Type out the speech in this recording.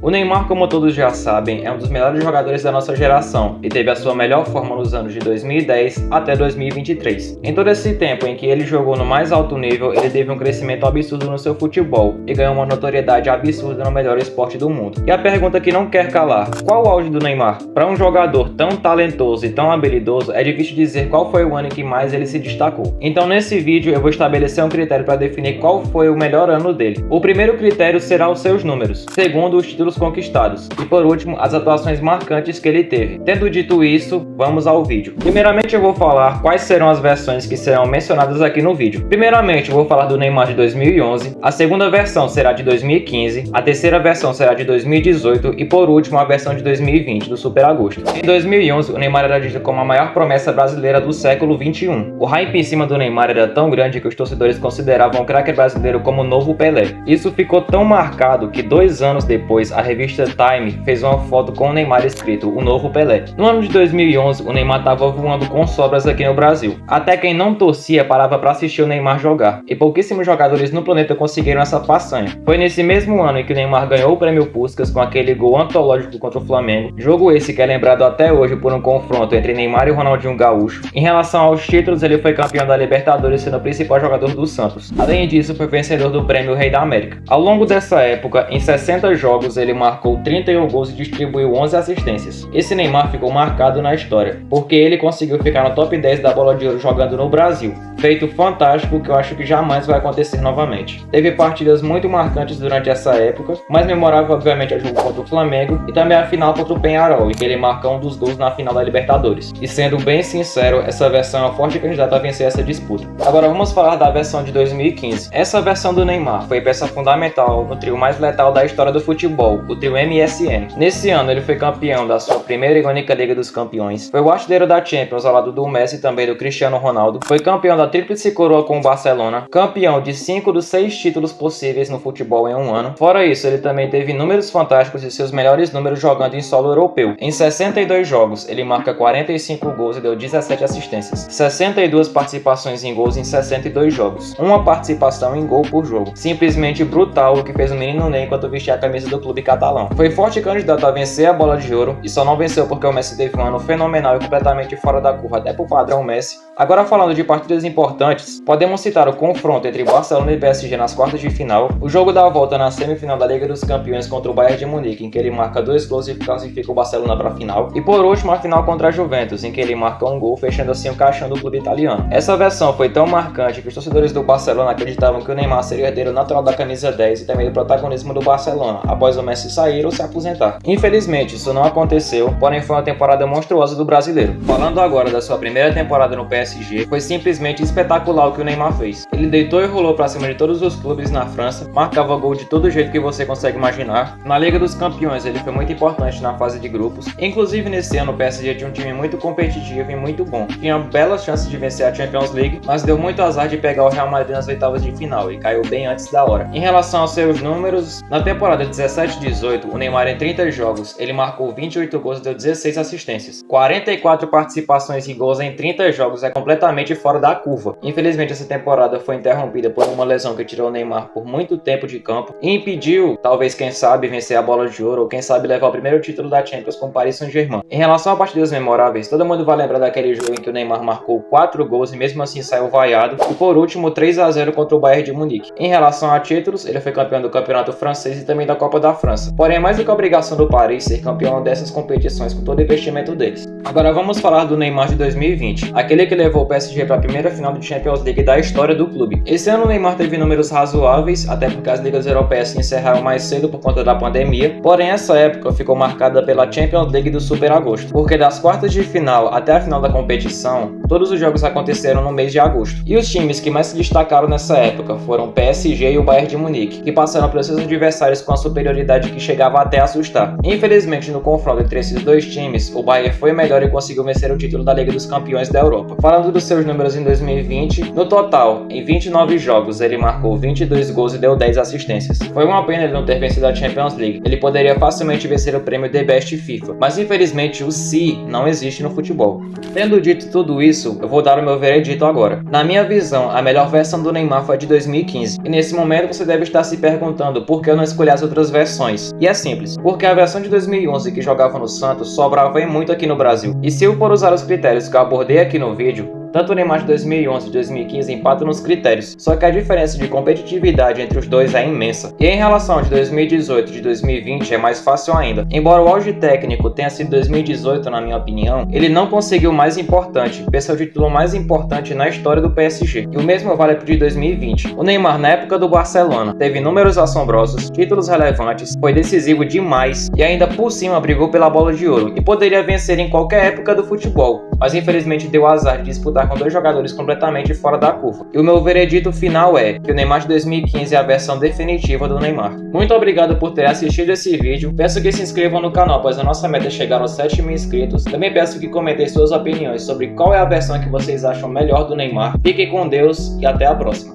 O Neymar, como todos já sabem, é um dos melhores jogadores da nossa geração e teve a sua melhor forma nos anos de 2010 até 2023. Em todo esse tempo em que ele jogou no mais alto nível, ele teve um crescimento absurdo no seu futebol e ganhou uma notoriedade absurda no melhor esporte do mundo. E a pergunta que não quer calar: qual o auge do Neymar? Para um jogador tão talentoso e tão habilidoso, é difícil dizer qual foi o ano em que mais ele se destacou. Então nesse vídeo eu vou estabelecer um critério para definir qual foi o melhor ano dele. O primeiro critério será os seus números, segundo os títulos conquistados e por último as atuações marcantes que ele teve. Tendo dito isso, vamos ao vídeo. Primeiramente eu vou falar quais serão as versões que serão mencionadas aqui no vídeo. Primeiramente eu vou falar do Neymar de 2011, a segunda versão será de 2015, a terceira versão será de 2018 e por último a versão de 2020 do Super Agosto. Em 2011 o Neymar era dito como a maior promessa brasileira do século XXI. O hype em cima do Neymar era tão grande que os torcedores consideravam o craque brasileiro como o novo Pelé. Isso ficou tão marcado que 2 anos depois a revista Time fez uma foto com o Neymar escrito "O Novo Pelé". No ano de 2011 o Neymar estava voando com sobras aqui no Brasil. Até quem não torcia parava para assistir o Neymar jogar, e pouquíssimos jogadores no planeta conseguiram essa façanha. Foi nesse mesmo ano em que o Neymar ganhou o prêmio Puskás com aquele gol antológico contra o Flamengo, jogo esse que é lembrado até hoje por um confronto entre Neymar e Ronaldinho Gaúcho. Em relação aos títulos, ele foi campeão da Libertadores sendo o principal jogador do Santos. Além disso, foi vencedor do prêmio Rei da América. Ao longo dessa época, em 60 jogos, ele marcou 31 gols e distribuiu 11 assistências. Esse Neymar ficou marcado na história, porque ele conseguiu ficar no top 10 da Bola de Ouro jogando no Brasil. Feito fantástico que eu acho que jamais vai acontecer novamente. Teve partidas muito marcantes durante essa época, mais memorável obviamente é o jogo contra o Flamengo e também a final contra o Peñarol, em que ele marca um dos gols na final da Libertadores. E sendo bem sincero, essa versão é uma forte candidata a vencer essa disputa. Agora vamos falar da versão de 2015. Essa versão do Neymar foi peça fundamental no trio mais letal da história do futebol, o trio MSN. Nesse ano ele foi campeão da sua primeira e única Liga dos Campeões, foi o artilheiro da Champions ao lado do Messi e também do Cristiano Ronaldo, foi campeão da tríplice coroa com o Barcelona, campeão de 5 dos 6 títulos possíveis no futebol em um ano. Fora isso, ele também teve números fantásticos e seus melhores números jogando em solo europeu. Em 62 jogos, ele marca 45 gols e deu 17 assistências. 62 participações em gols em 62 jogos. Uma participação em gol por jogo. Simplesmente brutal o que fez o menino Ney enquanto vestia a camisa do clube catalão. Foi forte candidato a vencer a Bola de Ouro e só não venceu porque o Messi teve um ano fenomenal e completamente fora da curva, até pro padrão Messi. Agora falando de partidas importantes, podemos citar o confronto entre Barcelona e PSG nas quartas de final, o jogo da volta na semifinal da Liga dos Campeões contra o Bayern de Munique, em que ele marca 2 gols e classifica o Barcelona para a final, e por último a final contra a Juventus, em que ele marca um gol, fechando assim o caixão do clube italiano. Essa versão foi tão marcante que os torcedores do Barcelona acreditavam que o Neymar seria herdeiro natural da camisa 10 e também do protagonismo do Barcelona, após o Messi sair ou se aposentar. Infelizmente isso não aconteceu, porém foi uma temporada monstruosa do brasileiro. Falando agora da sua primeira temporada no PSG, foi simplesmente espetacular o que o Neymar fez. Ele deitou e rolou pra cima de todos os clubes na França, marcava gol de todo jeito que você consegue imaginar. Na Liga dos Campeões ele foi muito importante na fase de grupos. Inclusive nesse ano o PSG tinha um time muito competitivo e muito bom. Tinha belas chances de vencer a Champions League, mas deu muito azar de pegar o Real Madrid nas oitavas de final e caiu bem antes da hora. Em relação aos seus números, na temporada 17-18, o Neymar em 30 jogos, ele marcou 28 gols e deu 16 assistências. 44 participações e gols em 30 jogos é completamente fora da curva. Infelizmente essa temporada foi interrompida por uma lesão que tirou o Neymar por muito tempo de campo e impediu, talvez quem sabe, vencer a Bola de Ouro ou quem sabe levar o primeiro título da Champions com o Paris Saint-Germain. Em relação a partidas memoráveis, todo mundo vai lembrar daquele jogo em que o Neymar marcou 4 gols e mesmo assim saiu vaiado, e por último 3-0 contra o Bayern de Munique. Em relação a títulos, ele foi campeão do Campeonato Francês e também da Copa da França. Porém, é mais do que a obrigação do Paris ser campeão dessas competições com todo o investimento deles. Agora vamos falar do Neymar de 2020, aquele que levou o PSG para a primeira final de Champions League da história do clube. Esse ano o Neymar teve números razoáveis, até porque as ligas europeias se encerraram mais cedo por conta da pandemia, porém essa época ficou marcada pela Champions League do Super Agosto, porque das quartas de final até a final da competição, todos os jogos aconteceram no mês de agosto. E os times que mais se destacaram nessa época foram o PSG e o Bayern de Munique, que passaram pelos seus adversários com a superioridade que chegava até a assustar. Infelizmente no confronto entre esses dois times, o Bayern foi melhor melhor e conseguiu vencer o título da Liga dos Campeões da Europa. Falando dos seus números em 2020, no total, em 29 jogos, ele marcou 22 gols e deu 10 assistências. Foi uma pena ele não ter vencido a Champions League. Ele poderia facilmente vencer o prêmio The Best FIFA, mas infelizmente o "se" não existe no futebol. Tendo dito tudo isso, eu vou dar o meu veredito agora. Na minha visão, a melhor versão do Neymar foi a de 2015, e nesse momento você deve estar se perguntando por que eu não escolhi as outras versões. E é simples, porque a versão de 2011 que jogava no Santos sobrava e muito aqui no Brasil. E se eu for usar os critérios que eu abordei aqui no vídeo, tanto o Neymar de 2011 e 2015 empatam nos critérios, só que a diferença de competitividade entre os dois é imensa. E em relação ao de 2018 e de 2020 é mais fácil ainda. Embora o auge técnico tenha sido 2018 na minha opinião, ele não conseguiu o mais importante, venceu o título mais importante na história do PSG. E o mesmo vale para o de 2020. O Neymar na época do Barcelona teve números assombrosos, títulos relevantes, foi decisivo demais e ainda por cima brigou pela bola de ouro e poderia vencer em qualquer época do futebol, mas infelizmente deu azar de disputar com dois jogadores completamente fora da curva. E o meu veredito final é que o Neymar de 2015 é a versão definitiva do Neymar. Muito obrigado por ter assistido esse vídeo. Peço que se inscrevam no canal, pois a nossa meta é chegar aos 7.000 inscritos. Também peço que comentem suas opiniões sobre qual é a versão que vocês acham melhor do Neymar. Fiquem com Deus e até a próxima.